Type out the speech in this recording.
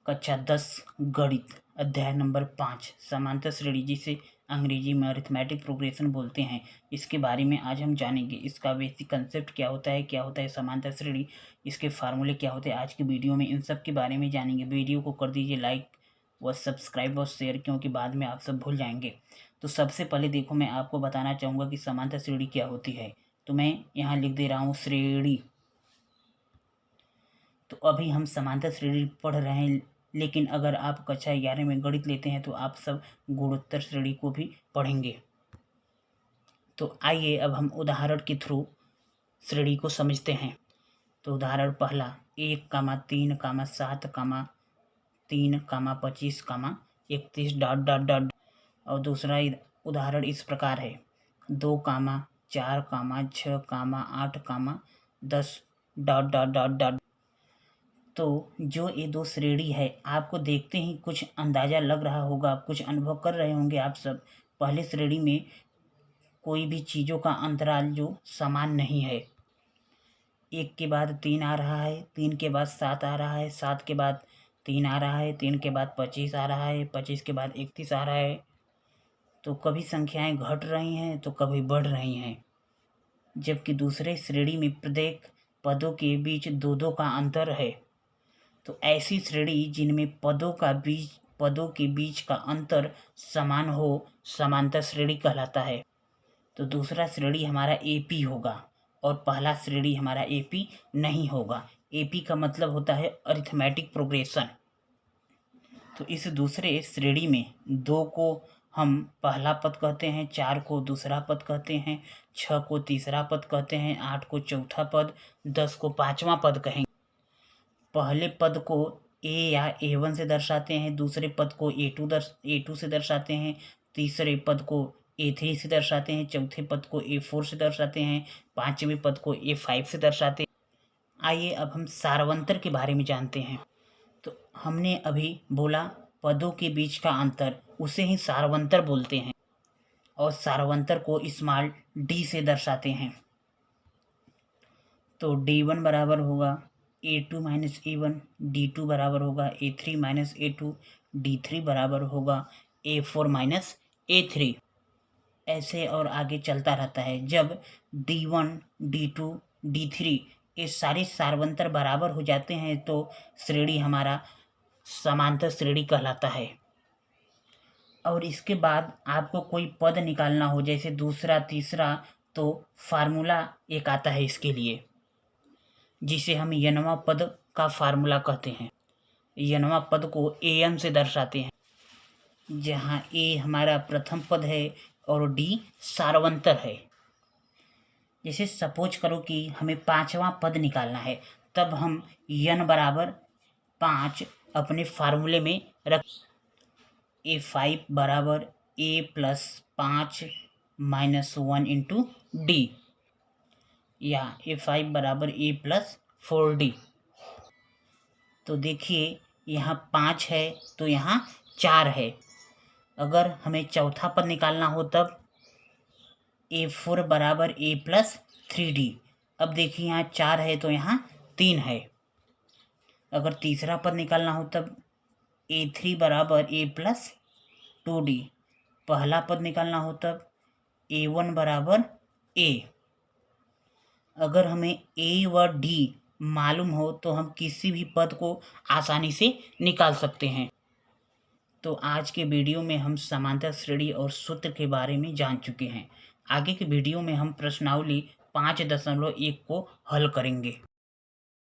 कक्षा 10 गणित अध्याय नंबर 5 समांतर श्रेणी, जिसे अंग्रेजी में अरिथमेटिक प्रोग्रेशन बोलते हैं। इसके बारे में आज हम जानेंगे। इसका बेसिक कंसेप्ट क्या होता है समांतर श्रेणी, इसके फार्मूले क्या होते हैं। आज की वीडियो में इन सब के बारे में जानेंगे। वीडियो को कर दीजिए लाइक व सब्सक्राइब और शेयर, क्योंकि बाद में आप सब भूल जाएंगे। तो सबसे पहले देखो, मैं आपको बताना चाहूँगा कि समांतर श्रेणी क्या होती है। तो मैं यहाँ लिख दे रहा हूँ श्रेणी। तो अभी हम समांतर श्रेणी पढ़ रहे हैं, लेकिन अगर आप कक्षा 11 में गणित लेते हैं तो आप सब गुणोत्तर श्रेणी को भी पढ़ेंगे। तो आइए अब हम उदाहरण के थ्रू श्रेणी को समझते हैं। तो उदाहरण पहला 1,3,7,3,25,31 ... और दूसरा उदाहरण इस प्रकार है 2,4,6,8,10 ... तो जो ये दो श्रेणी है, आपको देखते ही कुछ अंदाज़ा लग रहा होगा, कुछ अनुभव कर रहे होंगे आप सब। पहले श्रेणी में कोई भी चीज़ों का अंतराल जो समान नहीं है। 1 के बाद 3 आ रहा है, 3 के बाद 7 आ रहा है, 7 के बाद 3 आ रहा है, 3 के बाद 25 आ रहा है, 25 के बाद 31 आ रहा है। तो कभी संख्याएं घट रही हैं तो कभी बढ़ रही हैं। जबकि दूसरे श्रेणी में प्रत्येक पदों के बीच 2-2 का अंतर है। तो ऐसी श्रेणी जिनमें पदों के बीच का अंतर समान हो, समांतर श्रेणी कहलाता है। तो दूसरा श्रेणी हमारा एपी होगा और पहला श्रेणी हमारा एपी नहीं होगा। एपी का मतलब होता है अरिथमेटिक प्रोग्रेशन। तो इस दूसरे श्रेणी में 2 को हम पहला पद कहते हैं, 4 को दूसरा पद कहते हैं, 6 को तीसरा पद कहते हैं, 8 को चौथा पद, 10 को पांचवा पद कहेंगे। पहले पद को ए या A1 से दर्शाते हैं, दूसरे पद को A2 से दर्शाते हैं, तीसरे पद को A3 से दर्शाते हैं, चौथे पद को A4 से दर्शाते हैं, पांचवें पद को A5 से दर्शाते हैं। आइए अब हम सारवंतर के बारे में जानते हैं। तो हमने अभी बोला पदों के बीच का अंतर, उसे ही सारवंतर बोलते हैं और सारवंतर को स्मॉल d से दर्शाते हैं। तो D1 बराबर होगा A2 माइनस A1, D2 बराबर होगा A3 माइनस A2, D3 बराबर होगा A4 माइनस A3। ऐसे और आगे चलता रहता है। जब D1, D2, D3 ये सारे सारवंतर बराबर हो जाते हैं तो श्रेणी हमारा समांतर श्रेणी कहलाता है। और इसके बाद आपको कोई पद निकालना हो, जैसे दूसरा तीसरा, तो फार्मूला एक आता है इसके लिए, जिसे हम n वां पद का फार्मूला कहते हैं। n वां पद को an से दर्शाते हैं, जहाँ a हमारा प्रथम पद है और d सारवंतर है। जैसे सपोज करो कि हमें 5वां पद निकालना है, तब हम n बराबर 5 अपने फार्मूले में रख A5 बराबर A plus 5 minus 1 into D, या A5 बराबर A प्लस 4D। तो देखिए यहाँ 5 है तो यहाँ 4 है। अगर हमें चौथा पद निकालना हो तब A4 बराबर A प्लस 3D। अब देखिए यहाँ 4 है तो यहाँ 3 है। अगर तीसरा पद निकालना हो तब A3 बराबर A प्लस 2D। पहला पद निकालना हो तब A1 बराबर A। अगर हमें A व D मालूम हो तो हम किसी भी पद को आसानी से निकाल सकते हैं। तो आज के वीडियो में हम समांतर श्रेणी और सूत्र के बारे में जान चुके हैं। आगे के वीडियो में हम प्रश्नावली 5.1 को हल करेंगे।